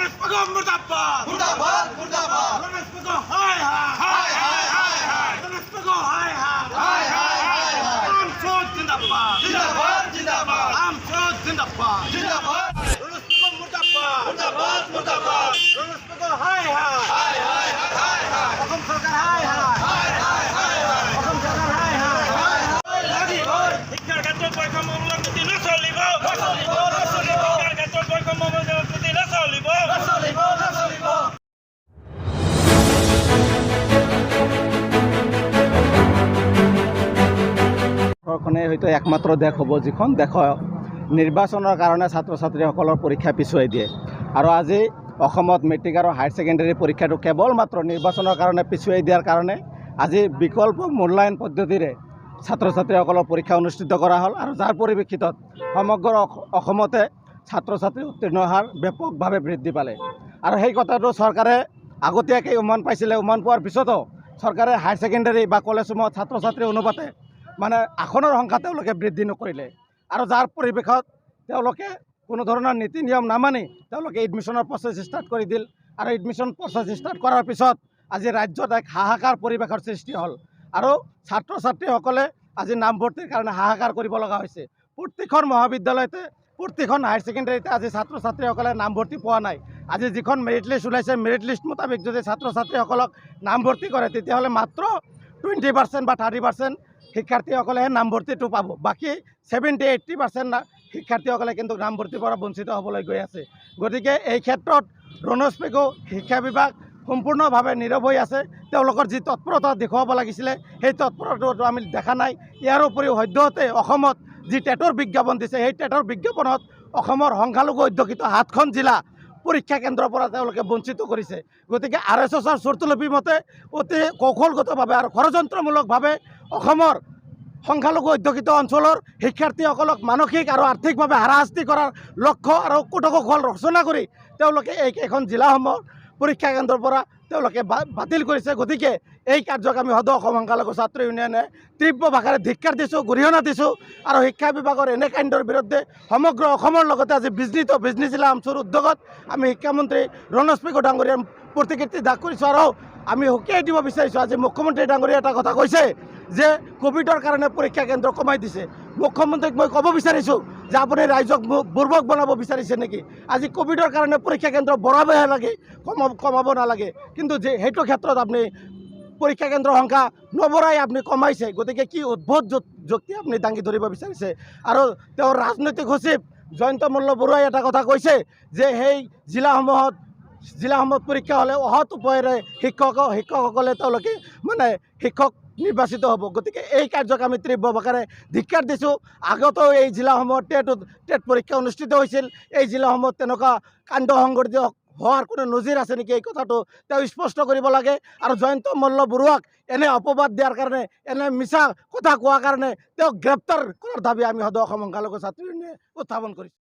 রমেশ বেগম মুর্দাবাদ মুর্দাবাদ মুর্দাবাদ রমেশ বেগম হায় হায় হায় হায় হায় হায় রমেশ বেগম হায় হায় হায় হায় হায় হায় আমসদ জিন্দাবাদ জিন্দাবাদ জিন্দাবাদ আমসদ জিন্দাবাদ জিন্দাবাদ রমেশ বেগম মুর্দাবাদ মুর্দাবাদ মুর্দাবাদ রমেশ বেগম হায় হায় হায় হায় হায় হায় অসম সরকার হায় হায় হায় হায় হায় হায় অসম সরকার হায় হায় হায় হায় লাগিব শিক্ষাৰ ক্ষেত্ৰত বৈষম্যমূলক নীতি নচলিব নচলিব নচলিব শিক্ষাৰ ক্ষেত্ৰত বৈষম্যমূলক নীতি নচলিব নচলিব নচলিব খনে হয়তো একমাত্ৰ দেশ হ'ব যিখন দেশ নিৰ্বাচনৰ কাৰণে ছাত্ৰ ছাত্ৰীসকলৰ পৰীক্ষা পিছুৱাই দিয়ে আৰু আজি অসমত মেট্ৰিক আৰু হায়াৰ ছেকেণ্ডেৰী পৰীক্ষাটো কেৱল মাত্ৰ নিৰ্বাচনৰ কাৰণে পিছুৱাই দিয়াৰ কাৰণে আজি বিকল্প মূল্যায়ন পদ্ধতিৰে ছাত্ৰ ছাত্ৰীসকলৰ পৰীক্ষা অনুষ্ঠিত কৰা হ'ল আৰু যাৰ পৰিপ্ৰেক্ষিতত সমগ্ৰ অসমতে ছাত্ৰ ছাত্ৰী উত্তীৰ্ণ হাৰ ব্যাপকভাৱে বৃদ্ধি পালে আৰু সেই কথাটো চৰকাৰে আগতীয়াকৈ উমান পাইছিলে উমান পোৱাৰ পিছতো চৰকাৰে হায়াৰ ছেকেণ্ডেৰী বা কলেজসমূহত ছাত্ৰ ছাত্ৰীৰ অনুপাতে মানে আসনৰ সংখ্যা তেওঁলোকে বৃদ্ধি নকৰিলে আৰু যাৰ পৰিৱেশত তেওঁলোকে কোনো ধৰণৰ নীতি নিয়ম নামানি তেওঁলোকে এডমিশ্যনৰ প্ৰচেছ ষ্টাৰ্ট কৰি দিল আৰু এডমিশ্যন প্ৰচেছ ষ্টাৰ্ট কৰাৰ পিছত আজি ৰাজ্যত এক হাহাকাৰ পৰিৱেশৰ সৃষ্টি হ'ল আৰু ছাত্ৰ ছাত্ৰীসকলে আজি নামভৰ্তিৰ কাৰণে হাহাকাৰ কৰিব লগা হৈছে প্ৰত্যেকখন মহাবিদ্যালয়তে প্ৰত্যেকখন হায়াৰ ছেকেণ্ডেৰীতে আজি ছাত্ৰ ছাত্ৰীসকলে নামভৰ্তি পোৱা নাই আজি যিখন মেৰিট লিষ্ট ওলাইছে মেৰিট লিষ্ট মোতাবেক যদি ছাত্ৰ ছাত্ৰীসকলক নামভৰ্তি কৰে তেতিয়াহ'লে মাত্ৰ 20% বা 30% শিক্ষাৰ্থীসকলেহে নামভৰ্তিটো পাব বাকী 70-80% শিক্ষাৰ্থীসকলে কিন্তু নামভৰ্তিৰ পৰা বঞ্চিত হ'বলৈ গৈ আছে গতিকে এই ক্ষেত্ৰত ৰণোজ পেগু শিক্ষা বিভাগ সম্পূৰ্ণভাৱে নীৰৱ হৈ আছে তেওঁলোকৰ যি তৎপৰতা দেখুৱাব লাগিছিলে সেই তৎপৰতাটো আমি দেখা নাই ইয়াৰ উপৰিও সদ্যহতে অসমত যি টেটৰ বিজ্ঞাপন দিছে সেই টেটৰ বিজ্ঞাপনত অসমৰ সংখ্যালঘু অধ্যুষিত 7খন জিলা পৰীক্ষা কেন্দ্ৰৰ পৰা তেওঁলোকে বঞ্চিত কৰিছে গতিকে RSSৰ স্বৰ্তলিপি মতে অতি কৌশলগতভাৱে আৰু ষড়যন্ত্ৰমূলকভাৱে অসমৰ সংখ্যালঘু অধ্যুষিত অঞ্চলৰ শিক্ষাৰ্থীসকলক মানসিক আৰু আৰ্থিকভাৱে হাৰাশাস্তি কৰাৰ লক্ষ্য আৰু কুটকৌশল ৰচনা কৰি তেওঁলোকে এইকেইখন জিলাসমূহৰ পৰীক্ষা কেন্দ্ৰৰ পৰা তেওঁলোকে বাতিল কৰিছে গতিকে এই কাৰ্যক আমি সদৌ অসম সংখ্যালঘু ছাত্ৰ ইউনিয়নে তীব্ৰ ভাষাৰে ধিক্কাৰ দিছোঁ গৰিহণা দিছোঁ আৰু শিক্ষা বিভাগৰ এনে কাণ্ডৰ বিৰুদ্ধে সমগ্ৰ অসমৰ লগতে আজি বিজনী জিলা অঞ্চলৰ উদ্যোগত আমি শিক্ষামন্ত্ৰী ৰণোজ পেগু ডাঙৰীয়াৰ প্ৰতিকৃতি দাগ কৰিছোঁ আৰু আমি সকীয়াই দিব বিচাৰিছোঁ আজি মুখ্যমন্ত্ৰী ডাঙৰীয়াই এটা কথা কৈছে যে কোভিডৰ কাৰণে পৰীক্ষা কেন্দ্ৰ কমাই দিছে মুখ্যমন্ত্ৰীক মই ক'ব বিচাৰিছোঁ যে আপুনি ৰাইজক বুৰ্বক বনাব বিচাৰিছে নেকি আজি কোভিডৰ কাৰণে পৰীক্ষা কেন্দ্ৰ বঢ়াবহে লাগে কমাব নালাগে কিন্তু যে সেইটো ক্ষেত্ৰত আপুনি পৰীক্ষা কেন্দ্ৰৰ সংখ্যা নবঢ়াই আপুনি কমাইছে গতিকে কি উদ্ভট যুক্তি আপুনি দাঙি ধৰিব বিচাৰিছে আৰু তেওঁৰ ৰাজনৈতিক সচিব জয়ন্ত মল্ল বৰুৱাই এটা কথা কৈছে যে সেই জিলাসমূহত পৰীক্ষা হ'লে অহত উপায়েৰে শিক্ষকসকলে তেওঁলোকে মানে শিক্ষক নিৰ্বাচিত হ'ব গতিকে এই কাৰ্যক আমি তীব্ৰ ভাষাৰে ধিক্কাৰ দিছোঁ আগতেও এই জিলাসমূহত টেট পৰীক্ষা অনুষ্ঠিত হৈছিল এই জিলাসমূহত তেনেকুৱা কাণ্ড সংঘটিত হোৱাৰ কোনো নজিৰ আছে নেকি এই কথাটো তেওঁ স্পষ্ট কৰিব লাগে আৰু জয়ন্ত মল্ল বৰুৱাক এনে অপবাদ দিয়াৰ কাৰণে এনে মিছা কথা কোৱাৰ কাৰণে তেওঁক গ্ৰেপ্তাৰ কৰাৰ দাবী আমি সদৌ অসম সংখ্যালঘু ছাত্ৰ ইউনিয়নে উত্থাপন কৰিছোঁ।